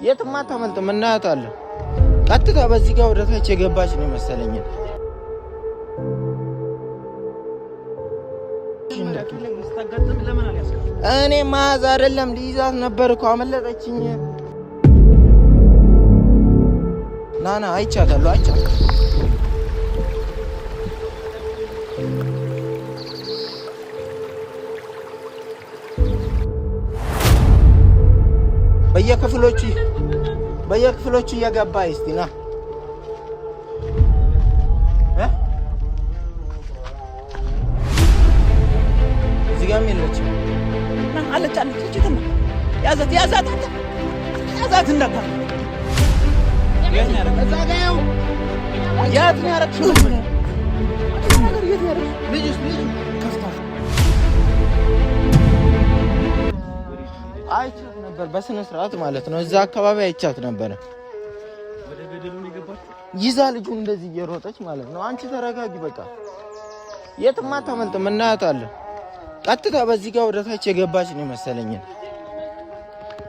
የትማ ተመልጥም እናያታለን። ቀጥታ በዚህ ጋር ወደ ታች የገባች ነው መሰለኝ። እኔ ማዝ አይደለም ሊይዛት ነበር እኮ አመለጠችኝ። ናና አይቻታለሁ በየክፍሎቹ እየገባ እስቲ ና እዚህ ጋርም የለችም። አለች እችትና ያዛት እንዳታ የት ነው ያደረግሽው? እዛ ጋር ያው የት ነው ያደረግሽው? ልጅ ከፍታ አይቻት ነበር በስነ ስርዓት ማለት ነው። እዛ አካባቢ አይቻት ነበር። ወደ ገደሉ ነው የገባችው ይዛ ልጁን እንደዚህ እየሮጠች ማለት ነው። አንቺ ተረጋጊ በቃ የትማ ተመልጥም እናያታለን። ቀጥታ በዚህ ጋር ወደ ታች የገባች ነው መሰለኝ።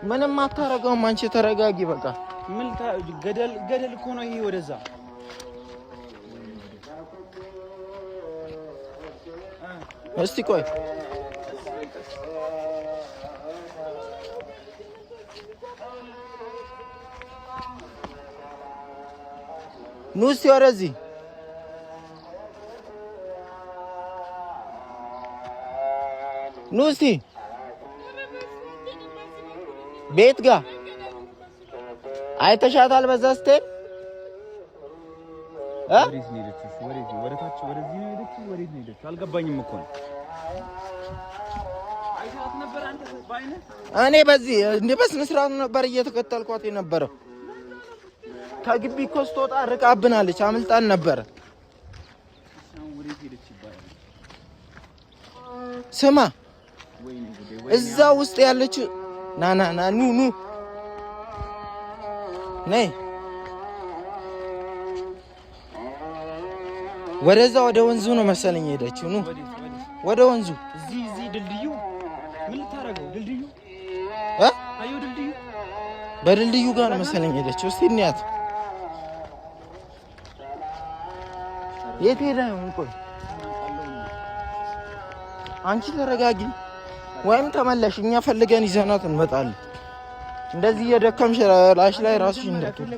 ምንም አታረጋውም። አንቺ ተረጋጊ በቃ ምን ገደል እኮ ነው ይሄ። ወደዛ እስቲ ቆይ ኑ እስቲ ወደዚህ ኑ እስቲ ቤት ጋር አይተሻታል? በዛ ስትሄድ ወዴት ነው የሄደችው? ወደታች ወደዚህ ነው የሄደችው? አልገባኝም እኮ ነው። አይተሃት ነበር አንተ ባይነህ? እኔ በዚህ እንደ በስነ ስርዓት ነበር እየተከተልኳት የነበረው። ከግቢ እኮ ስትወጣ ርቃብናለች፣ አምልጣን ነበር። ስማ እዛ ውስጥ ያለችው ና ኑ ነይ ወደዛ ወደ ወንዙ ነው መሰለኝ ሄደችው። ኑ ወደ ወንዙ። እዚህ ድልድዩ ምን ልታረገው? ድልድዩ አዩ ድልድዩ በድልድዩ ጋር ነው መሰለኝ ሄደችው። እስቲ እንያት። የት ሄዳ ይሆን? ቆይ አንቺ ተረጋጊ ወይም ተመለሽ፣ እኛ ፈልገን ይዘናት እንመጣለን። እንደዚህ የደከምሽ ላሽ ላይ ራስሽ እንዳትል።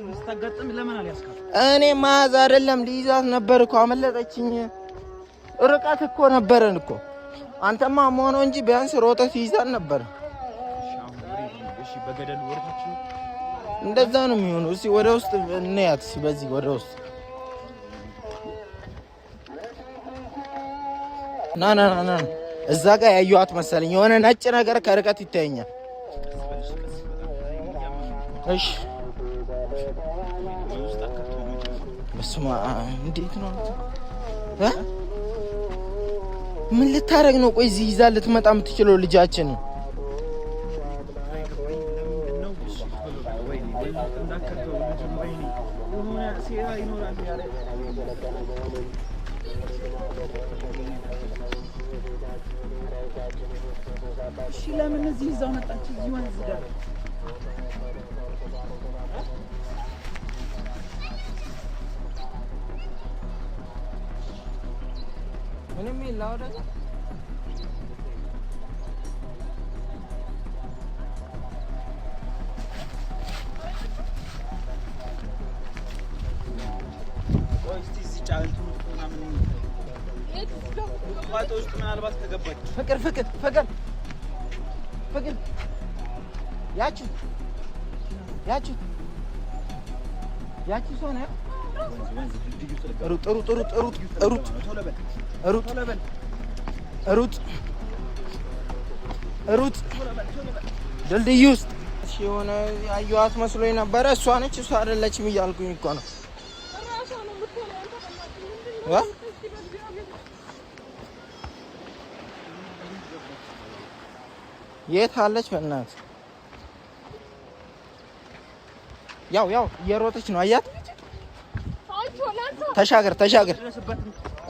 እኔ ማዝ አይደለም ሊይዛት ነበር እኮ አመለጠችኝ። ርቀት እኮ ነበረን እኮ አንተማ ሆኖ እንጂ ቢያንስ ሮጠት ይይዛት ነበር። እንደዛ ነው የሚሆነው። እስቲ ወደ ውስጥ እንያት። በዚህ ወደ ውስጥ ና እዛ ጋር ያዩዋት መሰለኝ። የሆነ ነጭ ነገር ከርቀት ይታየኛል። እሺ በስመ አብ እንዴት ነው? ምን ልታረግ ነው? ቆይ እዚህ ይዛ ልትመጣ የምትችለው ልጃችን እሺ ለምን እዚህ ይዛው መጣች? እዚህ ወንዝ ጋር ምንም ይላው ደግሞ ውስጥ ምናልባት ከገባች ፍቅር ያቺ ሰው ነው። ሩጥ ድልድይ ውስጥ የሆነ አየኋት መስሎኝ ነበረ። እሷ ነች እሷ አይደለችም እያልኩኝ እኮ ነው። የት አለች? በእናትህ ያው እየሮጠች ነው። አያት ተሻገር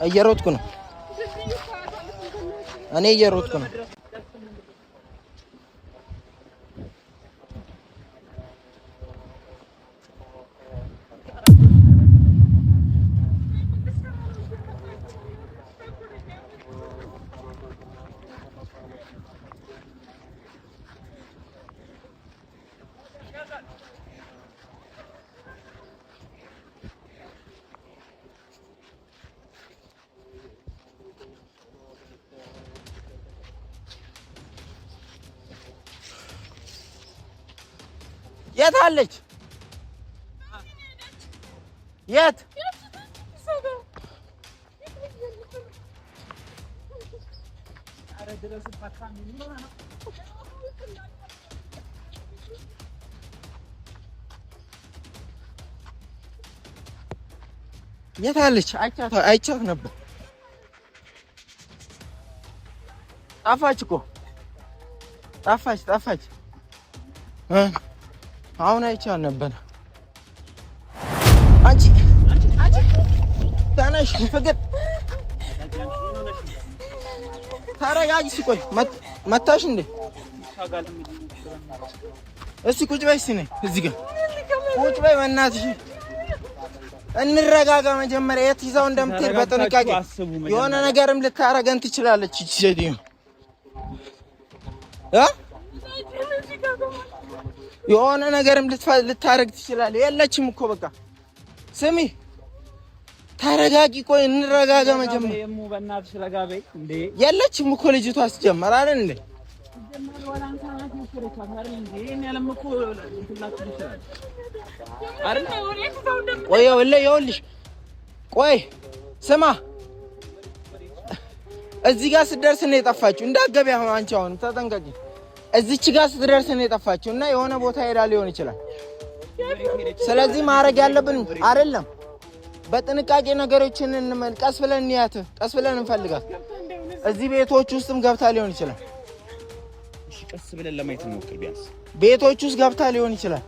እየሮጥኩ ነው እኔ እየሮጥኩ ነው። የት አለች? የት የት አለች? አይቻት ነበር። ጠፋች እኮ ጠፋች። አሁን አይቻት ነበር። አንቺ ተነሽ ፍቅር ተረጋጊ። ቆይ መታሽ እንዴ? እስኪ ቁጭ በይ። እስኪ ነይ እዚህ ጋር ቁጭ በይ በእናትሽ። እንረጋጋ መጀመሪያ። የት ይዛው እንደምትሄድ በጥንቃቄ የሆነ ነገርም ልታረገን ትችላለች እቺ ሴትዮ የሆነ ነገርም ልታረግ ትችላለች። የለችም እኮ በቃ ስሚ ተረጋጊ። ቆይ እንረጋጋ መጀመሪያ። በእናትሽ ረጋ በይ እንዴ። የለችም እኮ ልጅቷ አስጀመር አይደል እንዴ? ቆይ ይኸውልሽ፣ ቆይ ስማ፣ እዚህ ጋር ስትደርስ ነው የጠፋችው። እንዳትገቢ አሁን አንቺ አሁን ተጠንቀቂ። እዚች ጋር ስትደርስ ነው የጠፋችው እና የሆነ ቦታ ሄዳ ሊሆን ይችላል። ስለዚህ ማድረግ ያለብን አይደለም በጥንቃቄ ነገሮችን ቀስ ብለን እንያት፣ ቀስ ብለን እንፈልጋት። እዚህ ቤቶች ውስጥም ገብታ ሊሆን ይችላል። እሺ ቀስ ብለን ለማየት እንሞክር። ቢያንስ ቤቶች ውስጥ ገብታ ሊሆን ይችላል።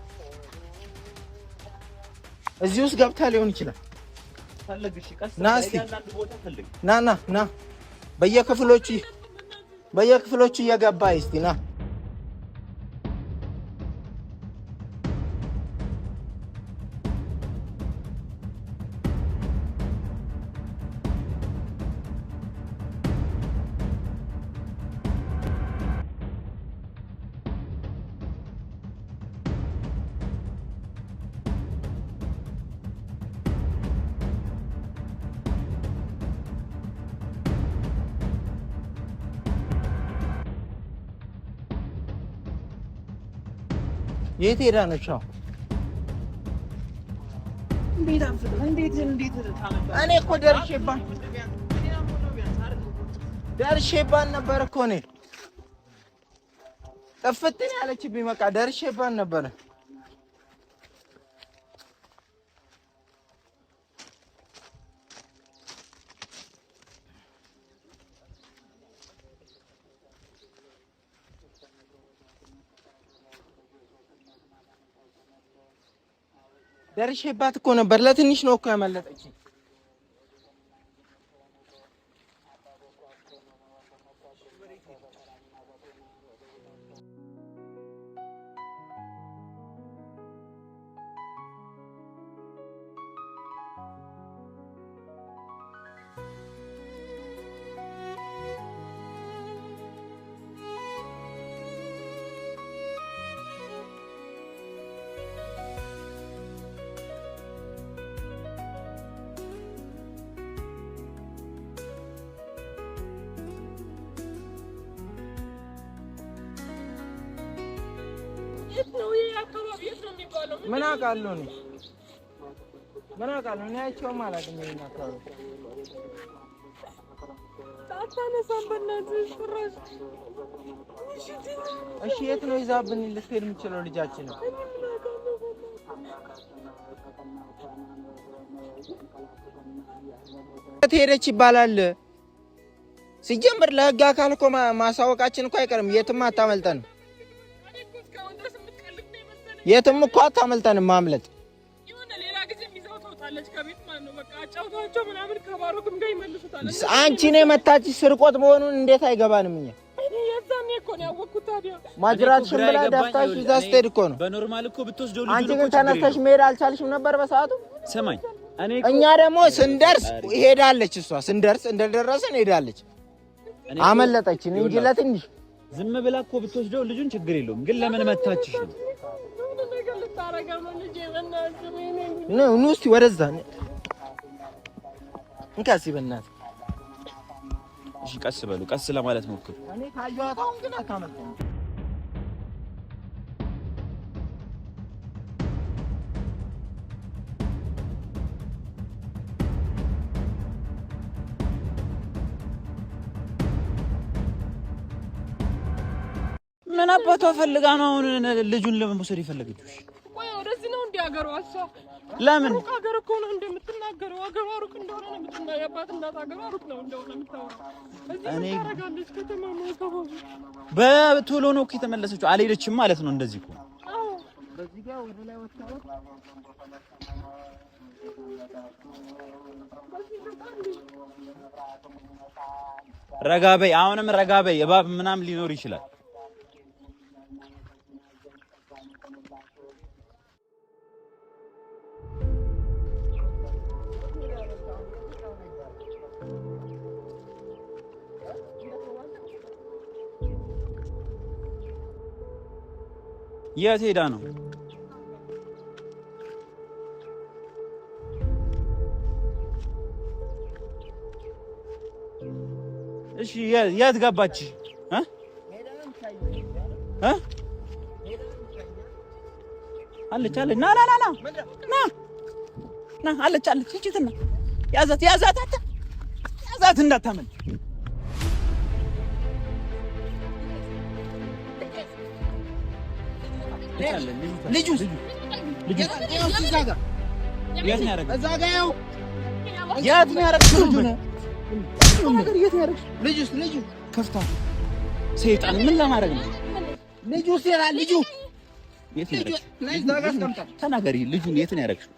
እዚህ ውስጥ ገብታ ሊሆን ይችላል። ፈልግ። እሺ ቀስ ብለን አንድ ቦታ ፈልግ። ና በየክፍሎቹ እየገባ እስቲ ና። የት ሄዳ ነች? እንዴት እኔ እኮ ደርሼባን ነበር እኮ እኔ ጥፍትን ያለችብኝ። በቃ ደርሼባን ነበር። ደርሼባት እኮ ነበር። ለትንሽ ነው እኮ ያመለጠች። ምን አውቃለሁ እኔ አይቼውም አላውቅም። ይሄን አካባቢ ታታነሳም በእናትህ ፍራሽ። እሺ የት ነው ይዛብን ልትሄድ የምትችለው ልጃችን? ሄደች ይባላል። ሲጀምር ለህግ አካል እኮ ማሳወቃችን እኮ አይቀርም። የትም አታመልጠንም። የትም እኮ አታመልጠንም። ማምለጥ ይሁን ሌላ ጊዜ ሚዛው ተውጣለች ከቤት ማለት ነው። በቃ አጫውታቸው ምናምን ከባሮክም ጋር ይመልሱታል። አንቺ ነው መታችሽ ስርቆት መሆኑን እንዴት አይገባንም? እኔ የዛኔ እኮ ነው ያወቅኩት። ታዲያ ማጅራት ሽምብላ ዳፍታሽ ይዛ ስትሄድ እኮ ነው። በኖርማል እኮ ብትወስደው ልጅ ነው። አንቺ ግን ተነስተሽ መሄድ አልቻልሽም ነበር በሰዓቱ። ሰማኝ እኛ ደግሞ ስንደርስ ሄዳለች። እሷ ስንደርስ እንደደረሰን ሄዳለች። አመለጠችን እንጂ ለትንሽ ዝም ብላ እኮ ብትወስደው ልጁን ችግር የለውም። ግን ለምን መታችሽ ነው? ኑ እስኪ ወደዛ እንካሲ በእናትህ። እሺ ቀስ በሉ፣ ቀስ ለማለት ሞክሩ። እኔ ካየኋት አሁን ግን አታመልጥም። ምን አባቷ ፈልጋ ነው አሁን ልጁን ለመውሰድ የፈለገችው? ቆይ ወደዚህ ነው እንዴ ሀገሯ? እሷ ለምን ሩቅ ሀገር እኮ ነው እንደምትናገረው። ሀገሯ ሩቅ እንደሆነ ነው የምትናገረው። አባት እናት ሀገሯ ሩቅ ነው እንደሆነ የምታወራው። እዚህ ታረጋለች። ከተማ ነው ከሆነ በቶሎ ነው እኮ የተመለሰችው። አልሄደችም ማለት ነው። እንደዚህ እኮ አዎ። በዚህ ጋር ወደ ላይ ወጣው ረጋ በይ፣ አሁንም ረጋ በይ። እባብ ምናምን ሊኖር ይችላል። የት ሄዳ ነው? እሺ የት ገባች? አለች አለች። ና አለች አለች። እቺትና ያዛት እንዳታመልጥ። ልጁስ የት ነው ያደረገው? እዛ ጋር ያው የት ነው ያደረገው? ልጁ ከፍታ ሰይጣን ምን ለማድረግ ነው? ልጁ ሲራል ልጁ የት ነው ያደረገው? ተናገሪ። ልጁን የት ነው ያደረገው?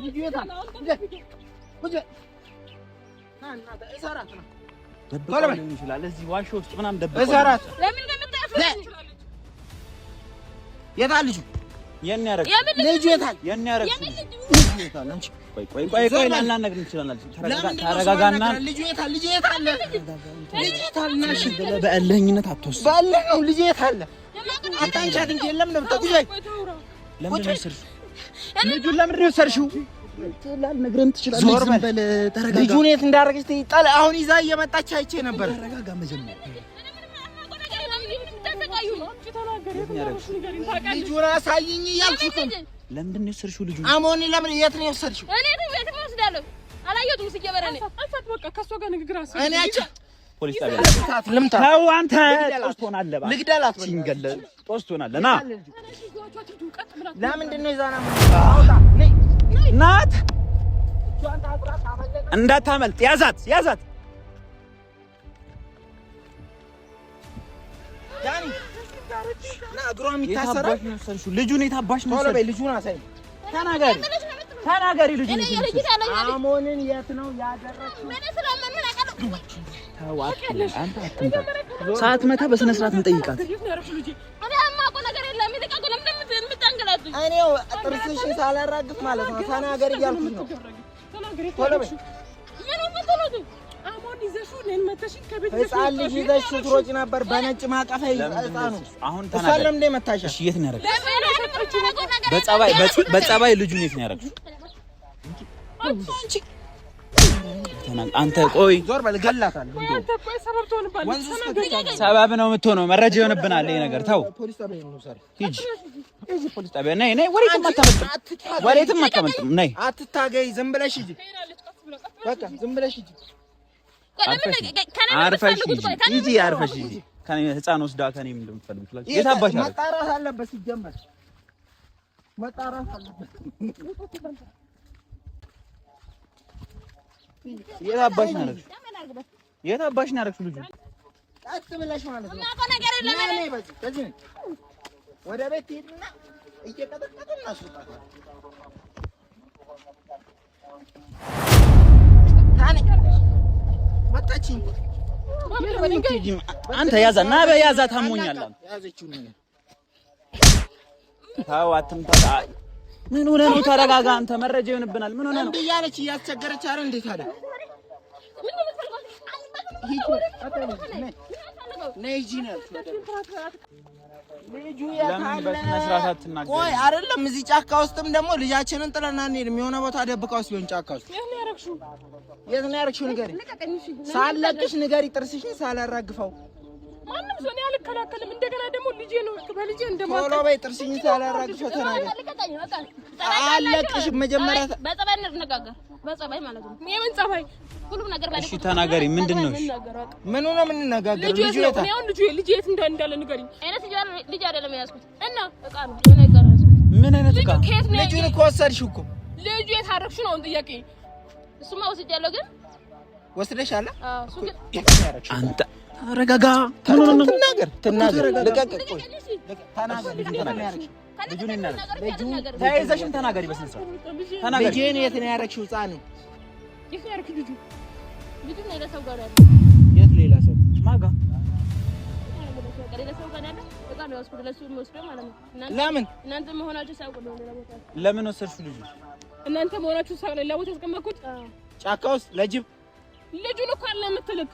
ልጁ የታል? ይችላል እዚህ ዋሾ ውስጥ ምናምን ደብቀው እሰራት። ለምን እንደምታፈስ የታል ልጁ? የት ነው ያደረገው? ልጁ የታል? የት ነው ያደረገው? ቆይ ላናግር እንችላለን። ተረጋጋና ልጁ የታል? ልጁ የታል? ልጁ የታል? ናሽ በእልህኝነት አትወስድ። በእልህ ነው። ልጁ የታል? አታንቻት እንጂ የለም ነው ተጉዘይ። ለምን ነው ሰርሹ? ልጁን ለምን ነው ሰርሹ? ላልነግረን ትችላለህ። ዝም በል ተረጋጋ። ልጁን የት እንዳደረገች ትይጣል። አሁን ይዛ እየመጣች አይቼ ነበር። ተረጋጋ መጀመሪያ። ልጁን አሳይኝ እያልኩት ነው። ለምንድን ነው የወሰድሽው ልጁን? አሞኒ ለምን የት ነው የወሰድሽው? እኔ ቤት ወስዳለሁ። አላየሁትም። ሲጀመረኔ አንሳት በቃ ከሷ ጋር ንግግር አሰ እኔ አቻ ፖሊስ ጣቢያ ልምታ። ተው አንተ ጦስ ትሆናለህ። ልግደላት ሲንገለ ጦስ ትሆናለህ። ና ለምንድን ነው ይዛና ናት እንዳታመልጥ። ያዛት ዳኒ ና እግሯን የሚታሰራ ልጁን የታባሽ ነው? ቶሎ በይ ልጁን አሳይ። ተናገሪ ልጁን አሞንን የት ነው ያደረግሽው? ሰዓት መታ በስነ ስርዓት እንጠይቃት። እኔው ጥርስሽን ሳላራግፍ ማለት ነው። ተናገሪ እያልኩት ነው። ቶሎ በይ ህፃን ልጅ ይዘሽ ስትሮጪ ነበር በነጭ ማቀፋ ህፃኑ። አሁን ተናገሪ። እንደ መታሻ እሺ የት ነው ያደረግሽው? በጸባይ ልጁን የት ነው ያደረግሽው? አንተ ቆይ ዞር በል ገላታለሁ። ሰበብ ነው የምትሆነው። መረጃ ይሆንብናል ይሄ ነገር። ተው ፖሊስ ጣቢያ ነው ሰር ሂጂ ፖሊስ ጣቢያ ነይ። ወሬትም አታመልጥም። ነይ አትታገይ። ዝም ብለሽ ሂጂ። በቃ ዝም ብለሽ ሂጂ። አርፈሽ ሂጂ። ከኔ ህፃን ወስዳ ከኔ ምን እንደምትፈልጉ የታባሽ አለ። መጣራት አለበት። ሲጀመር መጣራት አለበት። የታባሽ ነው ያደረግሽው? ልጁ ቀጥ ብለሽ ማለት ነው። ከዚህ ወደ ቤት ሄድና እየቀጠቀጠ እናስወጣታለን። መጣችኝ። አንተ ያዛና በያዛ ታሞኛል። ያዘችው ነገር ታው አትምጣ። ምን ሆነ ነው? ተረጋጋ አንተ። መረጃ ይሆንብናል። ምን ሆነ ነው? እንዴ ያለች እያስቸገረች አይደል? እንዴት አለ ልጁ ለምን በስነ ስርዓት አትናገር? ቆይ አይደለም እዚህ ጫካ ውስጥም ደግሞ ልጃችንን ጥለና እንሄድም። የሆነ ቦታ ደብቃውስ ቢሆን ጫካ ውስጥ የት ነው ያረግሽው? ንገሪ። ሳለቅሽ ንገሪ። ጥርስሽን ሳላራግፈው ማንም ሰው ነው ያልከላከልም። እንደገና ደግሞ ልጄ ነው በልጄ እንደማታ ቶሎ በይ። ጥርስሽን ሳላራግፈው ተናገር። አለቅሽ መጀመሪያ በጸባይ እንነጋገር። በጸባይ ማለት ነው። የምን ጸባይ? ሁሉም ነገር ባለ እሺ ተናገሪ። ምንድነው? ምን ነው የምንነጋገር? ልጁ የት ነው? ልጄ የት እንዳለ ንገሪኝ። አይነት ልጅ አይደለም ያዝኩት እና እቃ ነው የኔ እቃ ነው ያዝኩት። ምን አይነት እቃ? ልጁን እኮ ወሰድሽው እኮ። ልጁ የት አደረግሽው ነው ጥያቄ። እሱማ ወስጃለሁ ግን ወስደሻል? አዎ እሱ ግን አንተ ተረጋጋ። ትናገር ልቀቅ። ቆይ ተናገር። ልጁን ይናገር። ተያይዘሽን ተናገሪ። በስነ ስርዓት ተናገሪ። ልጄን የት ነው ያረግሽው? ህፃን የት ነው ያረግሽው? ልጁ ሌላ ሰው ጋር ያለ። የት ሌላ ሰው? ማጋ ሌላ ሰው ጋር ያለ እቃ ነው ያዝኩት። ለሱ የሚወስደው ማለት ነው። ለምን እናንተ መሆናችሁ ሳውቅ ነው ሌላ ቦታ። ለምን ወሰድሽው? ልጁ እናንተ መሆናችሁ ሳውቅ ሌላ ቦታ ያስቀመጥኩት ጫካ ውስጥ ለጅብ ልጁን እኮ አለ የምትልክ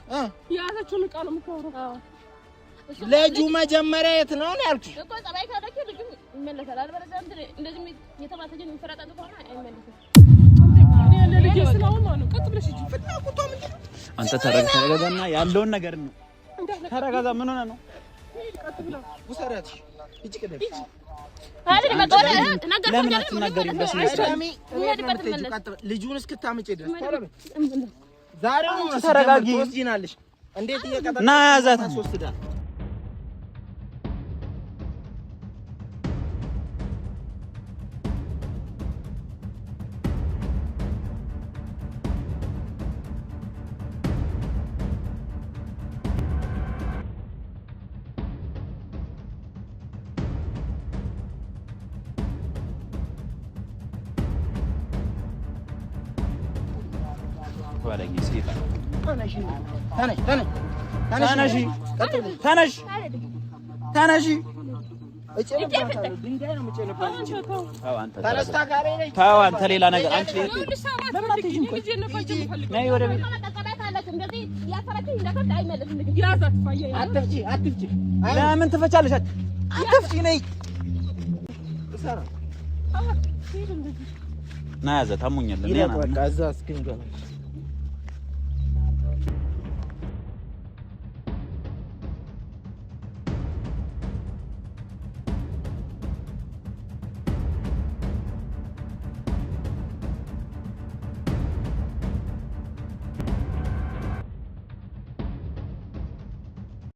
የያዘችውን እቃ ነው የምታወራው። ልጁ መጀመሪያ የት ነው ያልኩሽ እኮ ጸባይ ካደረክ ልጁ ይመለሳል። አልበለዚያ እንደዚህ የተማተጀ የሚፈራጣጥ ከሆነ አይመለስም። ለልጄ ስለሆነ ነው። ቀጥ ብለሽ እጂ ፍላጎቷ ምንድን ነው? አንተ ተረጋጋና ያለውን ነገር ነው። ተረጋጋ። ምን ሆነ ነው? ቀጥ ብላ ውሰዳት። እጂ ቅደም አይደል መቆረ ነገር ለምን አትናገሪም? በስነ ስርዓት ልጁን እስክታመጪ ድረስ ዛሬው ነው። ተረጋጊ። ትወስጂናለሽ። እንዴት እየቀጠለ ና ያዛት ወስዳ ባለጌ ሴት ተነሽ ድንጋይ ነው የምጨልባት። ተው አንተ ሌላ ነገር አንቺ ለምን አትሄጂም? ነይ ወደ ቤት። ለምን ትፈቻለሽ? አትፍጪ። ነይ ና ያዘ ታሞኛል። በቃ እዛ እስክንገባ